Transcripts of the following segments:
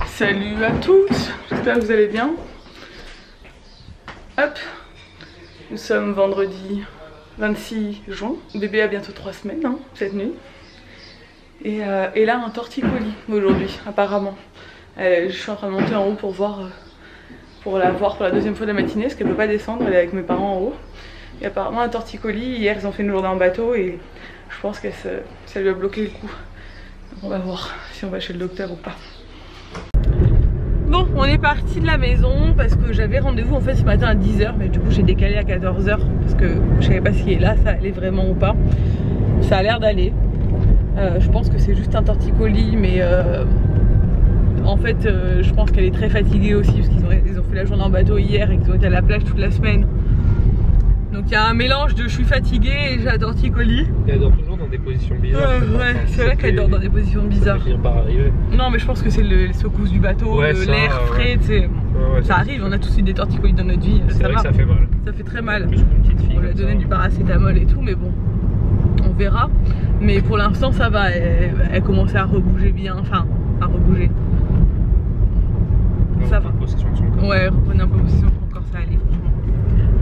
Salut à tous, j'espère que vous allez bien. Hop, nous sommes vendredi 26 juin. Le bébé a bientôt 3 semaines hein, cette nuit. Et là un torticolis aujourd'hui apparemment. Je suis en train de monter en haut pour la voir pour la deuxième fois de la matinée parce qu'elle peut pas descendre, elle est avec mes parents en haut. Et apparemment un torticolis, hier ils ont fait une journée en bateau et je pense que ça lui a bloqué le cou. Donc on va voir si on va chez le docteur ou pas. Bon, on est parti de la maison parce que j'avais rendez-vous en fait ce matin à 10 h, mais du coup j'ai décalé à 14 h parce que je savais pas si là ça allait vraiment ou pas. Ça a l'air d'aller. Je pense que c'est juste un torticolis, mais en fait je pense qu'elle est très fatiguée aussi parce qu'ils ont fait la journée en bateau hier et qu'ils ont été à la plage toute la semaine. Donc il y a un mélange de je suis fatiguée et j'ai un torticolis. Et elle dort toujours dans des positions bizarres. Ouais, c'est vrai qu'elle dort dans des positions bizarres. Par arriver. Non mais je pense que c'est les secousses du bateau, ouais, l'air frais, tu sais. Ouais, ça arrive, on a tous eu des torticolis dans notre vie. C'est vrai que ça fait mal. Ça fait très mal. On lui a donné du paracétamol et tout, mais bon, on verra. Mais pour l'instant ça va, elle commençait à rebouger bien, enfin à rebouger. Ça va. Ouais, reprenez un peu possession de son corps, ça allait.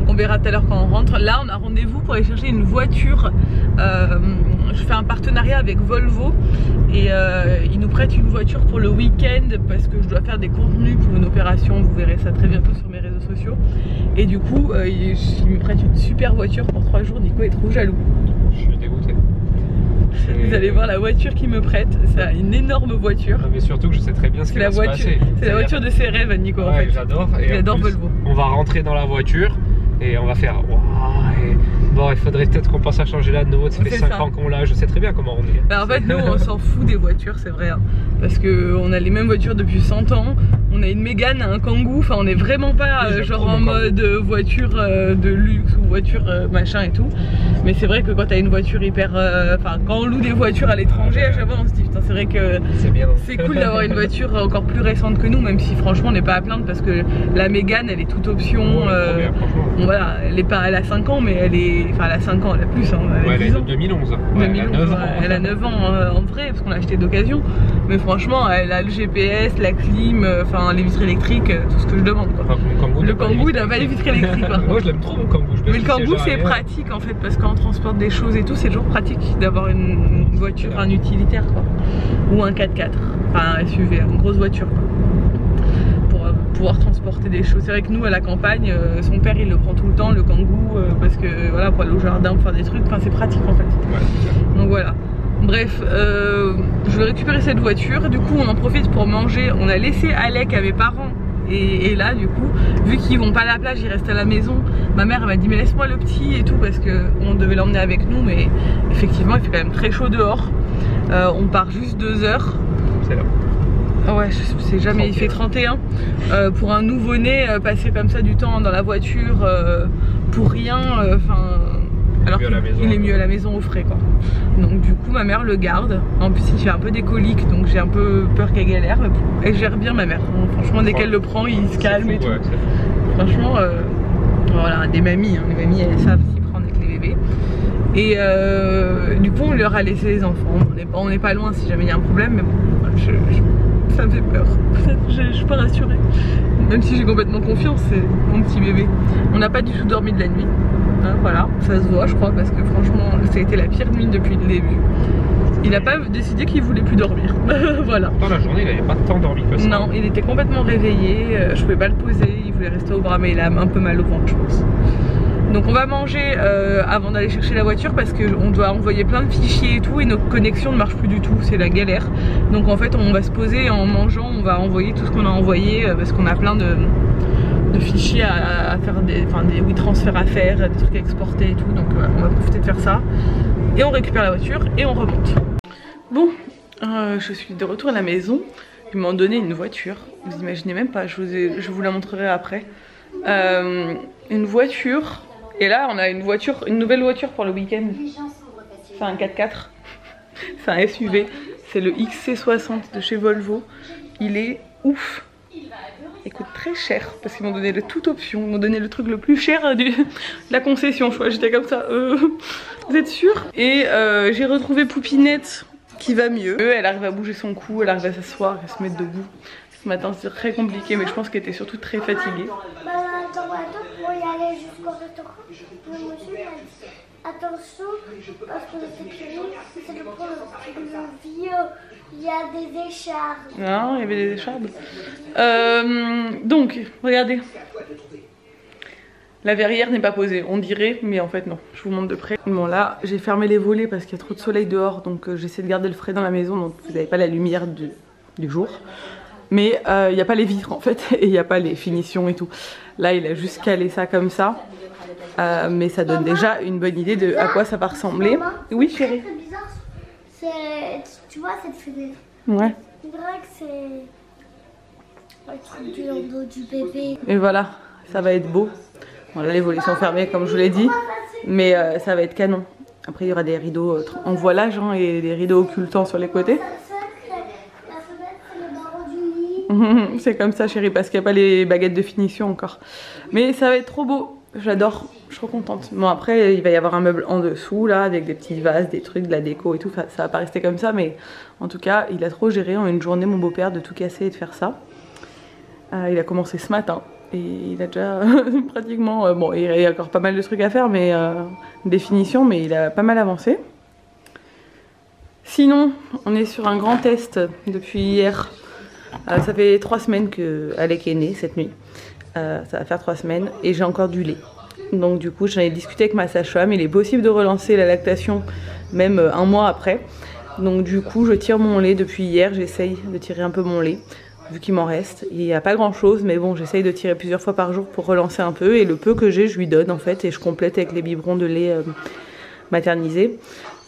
On verra tout à l'heure quand on rentre. Là on a rendez-vous pour aller chercher une voiture. Je fais un partenariat avec Volvo et ils nous prêtent une voiture pour le week-end parce que je dois faire des contenus pour une opération. Vous verrez ça très bientôt sur mes réseaux sociaux. Et du coup ils me prêtent une super voiture pour 3 jours. Nico est trop jaloux. Je suis dégoûté. Vous allez voir la voiture qu'il me prête, c'est une énorme voiture. Mais surtout que je sais très bien ce qui va se passer. C'est la voiture de ses rêves, Nico. Ouais, en fait. J'adore. Il adore Volvo. On va rentrer dans la voiture et on va faire wow, et bon, il faudrait peut-être qu'on pense à changer la nôtre. Ça fait 5 ans qu'on l'a, je sais très bien comment on est. Bah en fait nous on s'en fout des voitures, c'est vrai hein, parce qu'on a les mêmes voitures depuis 100 ans. On a une Mégane, un Kangoo, enfin on est vraiment pas genre en mode voiture de luxe ou voiture machin et tout. Mais c'est vrai que quand t'as une voiture hyper, enfin quand on loue des voitures à l'étranger, à chaque fois on se dit putain c'est vrai que c'est cool d'avoir une voiture encore plus récente que nous, même si franchement on n'est pas à plaindre parce que la Mégane elle est toute option. Bon, voilà, elle a 5 ans mais elle est, enfin elle a 5 ans, elle a plus hein, elle est de 2011. Ouais, elle a 9 ans en vrai parce qu'on l'a acheté d'occasion. Mais franchement elle a le GPS, la clim, enfin les vitres électriques, tout ce que je demande quoi. Le Kangoo il n'a pas les vitres électriques par contre. Moi je l'aime trop mon Kangoo. Mais le Kangoo c'est pratique en fait parce qu'on transporte des choses et tout, c'est toujours pratique d'avoir une voiture, un utilitaire quoi. Ou un 4x4, enfin un SUV, une grosse voiture quoi. Pour pouvoir transporter des choses. C'est vrai que nous à la campagne, son père il le prend tout le temps, le Kangoo, parce que voilà, pour aller au jardin, pour faire des trucs, enfin c'est pratique en fait. Ouais, donc voilà. Bref, je vais récupérer cette voiture, du coup on en profite pour manger. On a laissé Alec à mes parents et là du coup, vu qu'ils vont pas à la plage, ils restent à la maison. Ma mère m'a dit mais laisse-moi le petit et tout parce qu'on devait l'emmener avec nous, mais effectivement il fait quand même très chaud dehors. On part juste 2 heures. C'est là. Ouais, je sais jamais, 31. Il fait 31. Pour un nouveau-né, passer comme ça du temps dans la voiture pour rien, enfin. Alors qu'il est mieux à la maison au frais quoi. Donc du coup ma mère le garde. En plus il fait un peu des coliques, donc j'ai un peu peur qu'elle galère. Mais elle gère bien ma mère. Franchement dès qu'elle le prend il se calme et tout. Ouais, franchement voilà, des mamies, hein. Les mamies elles savent s'y prendre avec les bébés. Et du coup on leur a laissé les enfants. On n'est pas loin si jamais il y a un problème, mais bon, ça me fait peur. Je suis pas rassurée. Même si j'ai complètement confiance, c'est mon petit bébé. On n'a pas du tout dormi de la nuit. Hein, voilà, ça se voit je crois parce que franchement ça a été la pire nuit depuis le début. Il n'a pas décidé qu'il voulait plus dormir. Voilà. Dans la journée il n'avait pas tant dormi que ça. Non, il était complètement réveillé, je pouvais pas le poser, il voulait rester au bras mais il a un peu mal au ventre je pense. Donc on va manger avant d'aller chercher la voiture parce qu'on doit envoyer plein de fichiers et tout et nos connexions ne marchent plus du tout, c'est la galère. Donc en fait on va se poser et en mangeant on va envoyer tout ce qu'on a envoyé parce qu'on a plein de fichiers à faire, des transferts à faire, des trucs à exporter et tout. Donc on va profiter de faire ça et on récupère la voiture et on remonte. Bon, je suis de retour à la maison. Ils m'ont donné une voiture, vous imaginez même pas, je vous la montrerai après. Une voiture. Et là on a une nouvelle voiture pour le week-end. C'est un 4x4. C'est un SUV. C'est le XC60 de chez Volvo. Il est ouf. Il coûte très cher parce qu'ils m'ont donné le toute option. Ils m'ont donné le truc le plus cher de la concession. Je crois j'étais comme ça. Vous êtes sûrs? Et j'ai retrouvé Poupinette qui va mieux. Elle arrive à bouger son cou, elle arrive à s'asseoir, à se mettre debout. Ce matin c'était très compliqué mais je pense qu'elle était surtout très fatiguée. Attends, pour y aller jusqu'au restaurant, le monsieur m'a dit attention parce que c'est le vieux, il y a des échardes. Non, il y avait des échardes. Donc, regardez. La verrière n'est pas posée, on dirait, mais en fait non, je vous montre de près. Bon là, j'ai fermé les volets parce qu'il y a trop de soleil dehors, donc j'essaie de garder le frais dans la maison, donc vous n'avez pas la lumière du jour. Mais il n'y a pas les vitres en fait, et il n'y a pas les finitions et tout. Là, il a juste calé ça comme ça, mais ça donne déjà une bonne idée de à quoi ça va ressembler. Maman, oui chérie. C'est bizarre, tu vois cette fenêtre? Ouais. On dirait que c'est le truc du dos du bébé. Et voilà, ça va être beau. Bon là les volets sont fermés comme je vous l'ai dit, mais ça va être canon. Après il y aura des rideaux en voilage hein, et des rideaux occultants sur les côtés. C'est comme ça chérie parce qu'il n'y a pas les baguettes de finition encore. Mais ça va être trop beau, j'adore, je suis trop contente. Bon après il va y avoir un meuble en dessous là avec des petits vases, des trucs, de la déco et tout. Enfin, ça va pas rester comme ça mais en tout cas il a trop géré en une journée mon beau-père de tout casser et de faire ça. Il a commencé ce matin et il a déjà pratiquement, bon il y a encore pas mal de trucs à faire mais des finitions mais il a pas mal avancé. Sinon on est sur un grand test depuis hier. Ça fait 3 semaines que Alec est né cette nuit. Ça va faire 3 semaines et j'ai encore du lait. Donc du coup j'en ai discuté avec ma sage-femme. Il est possible de relancer la lactation même un mois après. Donc du coup je tire mon lait depuis hier. J'essaye de tirer un peu mon lait vu qu'il m'en reste. Il n'y a pas grand chose mais bon j'essaye de tirer plusieurs fois par jour pour relancer un peu. Et le peu que j'ai je lui donne en fait et je complète avec les biberons de lait maternisé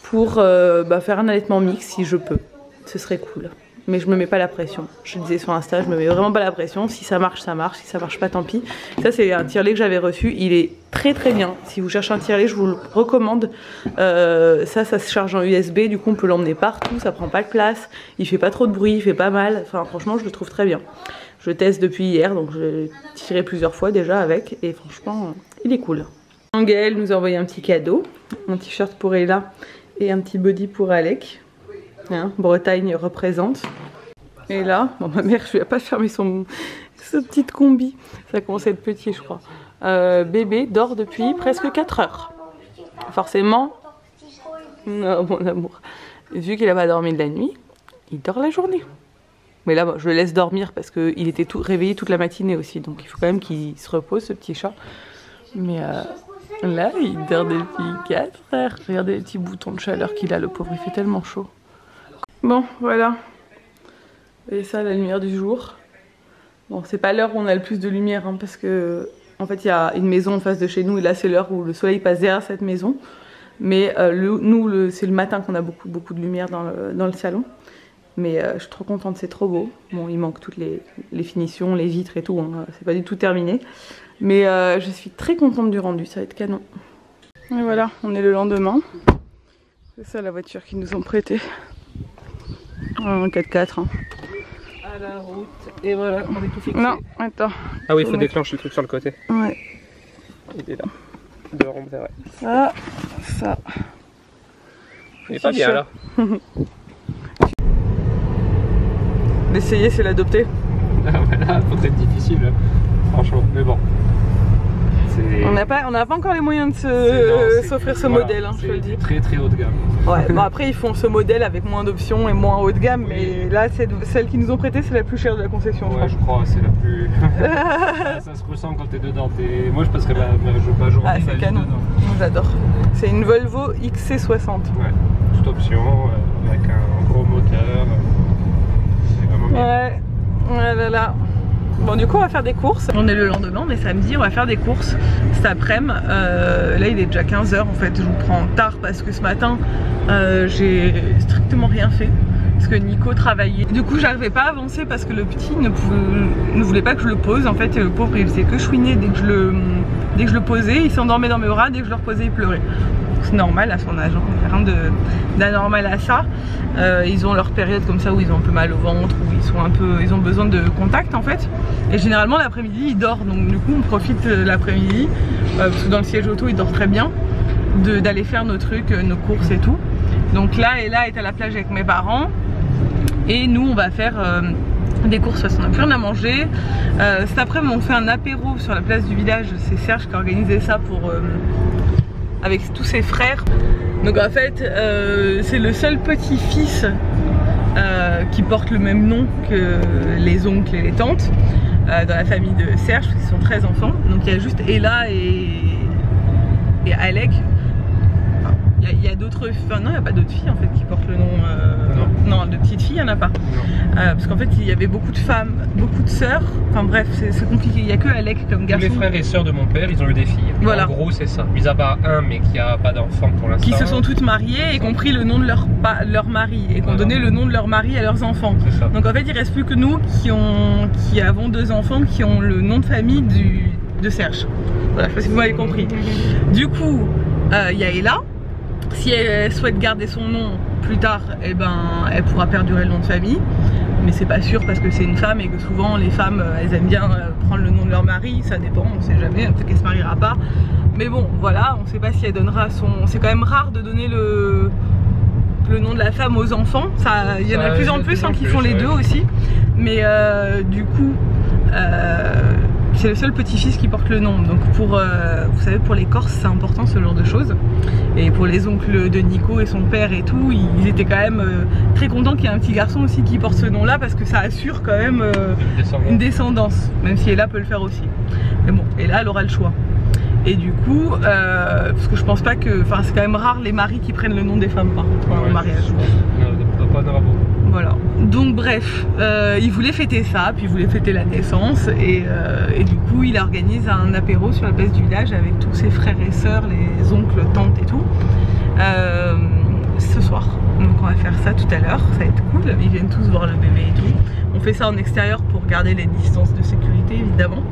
pour faire un allaitement mixte si je peux. Ce serait cool. Mais je me mets pas la pression. Je le disais sur Insta, je me mets vraiment pas la pression. Si ça marche, ça marche. Si ça marche pas, tant pis. Ça, c'est un tire-lait que j'avais reçu. Il est très très bien. Si vous cherchez un tire-lait, je vous le recommande. Ça se charge en USB. Du coup, on peut l'emmener partout. Ça prend pas de place. Il fait pas trop de bruit. Il fait pas mal. Enfin, franchement, je le trouve très bien. Je teste depuis hier. Donc, j'ai tiré plusieurs fois déjà avec. Et franchement, il est cool. Gaël nous a envoyé un petit cadeau. Un t-shirt pour Ella et un petit body pour Alec. Hein, Bretagne représente. Et là, bon, ma mère, je lui ai pas fermé sa petite combi. Ça commence à être petit, je crois. Bébé dort depuis presque 4 heures. Forcément, non, mon amour. Vu qu'il a pas dormi de la nuit, il dort la journée. Mais là, bon, je le laisse dormir parce qu'il était réveillé toute la matinée aussi. Donc il faut quand même qu'il se repose, ce petit chat. Mais là, il dort depuis 4 heures. Regardez les petits boutons de chaleur qu'il a, le pauvre, il fait tellement chaud. Bon, voilà. Et ça, la lumière du jour. Bon, c'est pas l'heure où on a le plus de lumière, hein, parce que en fait, il y a une maison en face de chez nous, et là, c'est l'heure où le soleil passe derrière cette maison. Mais nous, c'est le matin qu'on a beaucoup de lumière dans le salon. Mais je suis trop contente, c'est trop beau. Bon, il manque toutes les finitions, les vitres et tout, hein, c'est pas du tout terminé. Mais je suis très contente du rendu, ça va être canon. Et voilà, on est le lendemain. C'est ça la voiture qu'ils nous ont prêtée. Un 4x4. Hein. À la route. Et voilà, on est tout fixé. Non, attends. Ah oui, il faut déclencher le truc sur le côté. Ouais. Il est là. Dehors, on verrait. Ça. Il est pas bien là. L'essayer, c'est l'adopter. Ah voilà, faut être difficile. Franchement, mais bon. On n'a pas encore les moyens de s'offrir ce modèle, hein, je te le dis. Très très haut de gamme. Ouais, bon après ils font ce modèle avec moins d'options et moins haut de gamme, mais là celle qu'ils nous ont prêtée c'est la plus chère de la concession. Ouais, je crois, c'est la plus... ça se ressent quand t'es dedans. Moi je passerai ma journée. Ah c'est canon, moi j'adore. C'est une Volvo XC60. Ouais, toute option, avec un gros moteur. C'est vraiment bien. Ouais, voilà là. Bon du coup on va faire des courses. On est le lendemain, on est samedi, on va faire des courses cet après-midi. Là il est déjà 15 h en fait, je vous prends tard parce que ce matin j'ai strictement rien fait. Parce que Nico travaillait. Du coup j'arrivais pas à avancer parce que le petit ne voulait pas que je le pose. En fait le pauvre il faisait que chouiner dès que je le posais. Il s'endormait dans mes bras, dès que je le reposais il pleurait. c'est normal à son âge, hein. Il n'y a rien d'anormal à ça. Ils ont leur période comme ça où ils ont un peu mal au ventre, où ils ont besoin de contact en fait. Et généralement l'après-midi ils dorment, donc du coup on profite l'après-midi, parce que dans le siège auto ils dorment très bien, d'aller faire nos trucs, nos courses et tout. Donc là, Ella est à la plage avec mes parents et nous on va faire des courses parce qu'on n'a plus rien à manger. Cet après-midi on fait un apéro sur la place du village, c'est Serge qui a organisé ça avec tous ses frères. Donc en fait c'est le seul petit-fils qui porte le même nom que les oncles et les tantes dans la famille de Serge, parce qu'ils sont 13 enfants. Donc il y a juste Ella et Alec. Il y a d'autres, enfin non, il n'y a pas d'autres filles en fait qui portent le nom. Non, de petites filles, il n'y en a pas. Parce qu'en fait, il y avait beaucoup de femmes, beaucoup de sœurs. Enfin bref, c'est compliqué. Il n'y a que Alec comme garçon. Tous les frères et sœurs de mon père, ils ont eu des filles. Voilà. En gros, c'est ça. Mis à part un, mais qui n'a pas d'enfant pour l'instant. Qui se sont toutes mariées et qui ont pris le nom de leur mari. Et qui ont donné le nom de leur mari à leurs enfants. Donc en fait, il ne reste plus que nous qui avons 2 enfants qui ont le nom de famille de Serge. Voilà, je sais pas si vous m'avez compris. Du coup, il y a Ella. Si elle souhaite garder son nom plus tard, eh ben, elle pourra perdurer le nom de famille. Mais c'est pas sûr parce que c'est une femme et que souvent les femmes elles aiment bien prendre le nom de leur mari, ça dépend, on sait jamais, peut-être qu'elle se mariera pas. Mais bon, voilà, on sait pas si elle donnera son... C'est quand même rare de donner le nom de la femme aux enfants. Il y en a de plus en plus qui font les deux aussi. Mais du coup... c'est le seul petit-fils qui porte le nom, donc vous savez, pour les Corses c'est important ce genre de choses. Et pour les oncles de Nico et son père et tout, ils étaient quand même très contents qu'il y ait un petit garçon aussi qui porte ce nom là, parce que ça assure quand même une descendance, même si Ella peut le faire aussi. Mais bon, Ella elle aura le choix. Et du coup, parce que je pense pas que, enfin c'est quand même rare les maris qui prennent le nom des femmes par contre au mariage. Voilà, donc bref, il voulait fêter ça, puis il voulait fêter la naissance et du coup il organise un apéro sur la place du village avec tous ses frères et sœurs, les oncles, tantes et tout, ce soir. Donc on va faire ça tout à l'heure, ça va être cool, ils viennent tous voir le bébé et tout. On fait ça en extérieur pour garder les distances de sécurité évidemment,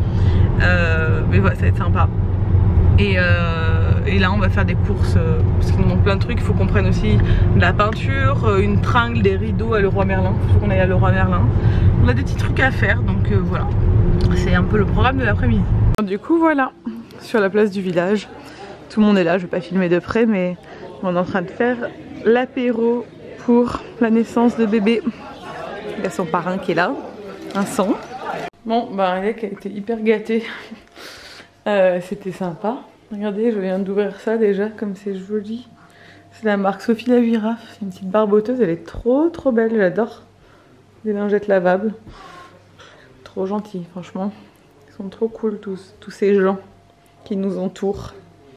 mais voilà, ça va être sympa. Et là on va faire des courses parce qu'ils nous manquent plein de trucs. Il faut qu'on prenne aussi de la peinture, une tringle, des rideaux à Leroy Merlin. Il faut qu'on aille à Leroy Merlin. On a des petits trucs à faire, donc voilà. C'est un peu le programme de l'après-midi. Du coup voilà, sur la place du village, tout le monde est là. Je vais pas filmer de près, mais on est en train de faire l'apéro pour la naissance de bébé. Il y a son parrain qui est là, un sang. Bon, bah Alec a été hyper gâté. C'était sympa. Regardez, je viens d'ouvrir ça déjà, comme c'est joli. C'est la marque Sophie la Girafe. C'est une petite barboteuse, elle est trop belle, j'adore. Des lingettes lavables. Trop gentilles, franchement. Ils sont trop cool tous ces gens qui nous entourent.